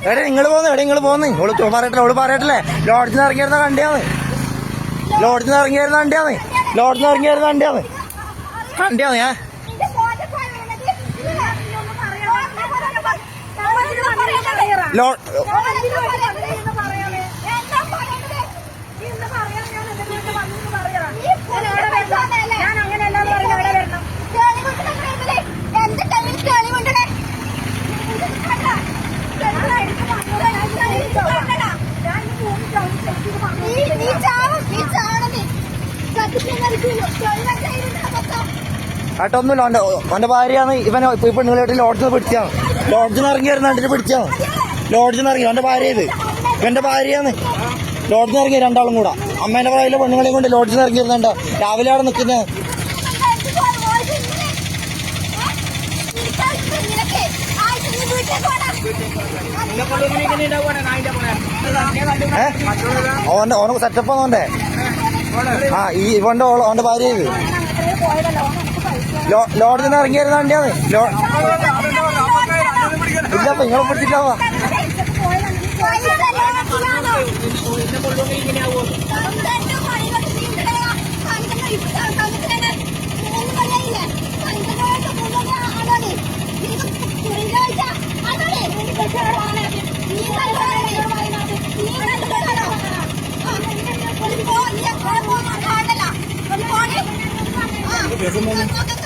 എവിടെ നിങ്ങൾ പോകുന്നു? എവിടെ നിങ്ങൾ പോകുന്നു? ഓള് പറയട്ടില്ലേ? ലോഡ്ജിൽ നിന്ന് ഇറങ്ങിയിരുന്ന വണ്ടിയാണ്. ലോഡ്ജിൽ നിന്ന് ഇറങ്ങിയിരുന്ന വണ്ടിയാണ്. ലോഡ്ജിൽ നിന്ന് ഇറങ്ങിയിരുന്ന വണ്ടിയാണ്. വണ്ടിയാണ് ഞാൻ കേട്ടൊന്നുമില്ല. അവന്റെ ഭാര്യയാണ് ഇവൻ പെണ്ണുങ്ങളായിട്ട് ലോഡ്ജിൽ നിന്ന് പിടിച്ചാണ്. ലോഡ്ജിൽ നിന്ന് ഇറങ്ങി വരുന്ന കണ്ടിട്ട് പിടിച്ചാണ്. ലോഡ്ജിൽ നിന്ന് ഇറങ്ങി അവന്റെ ഭാര്യ ഇത് ഇവന്റെ ഭാര്യയാണ്. ലോഡ്ജിൽ നിന്ന് ഇറങ്ങി രണ്ടാളും കൂടെ അമ്മേന്റെ പ്രായത്തിലെ പെണ്ണുങ്ങളെയും കൊണ്ട് ലോഡ്ജിൽ നിന്ന് ഇറങ്ങി വരുന്നുണ്ടോ? രാവിലെ അവിടെ നിൽക്കുന്നത് ഓനെ സെറ്റപ്പ് ആണോന്റെ. ഓന്റെ ഭാര്യ ഇത് ലോഡ്ജിൽ നിന്ന് ഇറങ്ങി വരുന്ന വണ്ടിയാണ്. ഇല്ല അപ്പൊ നിങ്ങളെ പിടിച്ചിട്ടാവാ.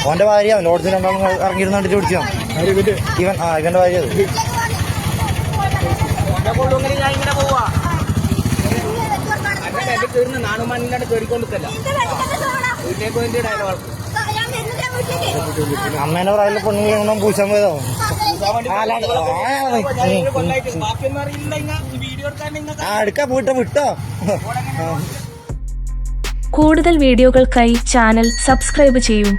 ഓന്റെ ഭാര്യ ലോഡ്ജിൽ രണ്ടാളും ഇറങ്ങിയിരുന്ന കണ്ടിട്ട് പിടിച്ചാ ഇവന്റെ ഭാര്യ അത്. അമ്മേന്റെ പ്രായത്തിലെ പെണ്ണുങ്ങളെ പൂശാൻ പോയതോ? എടുക്കാ വിട്ടോ. കൂടുതൽ വീഡിയോകൾക്കായി ചാനൽ സബ്സ്ക്രൈബ് ചെയ്യൂ.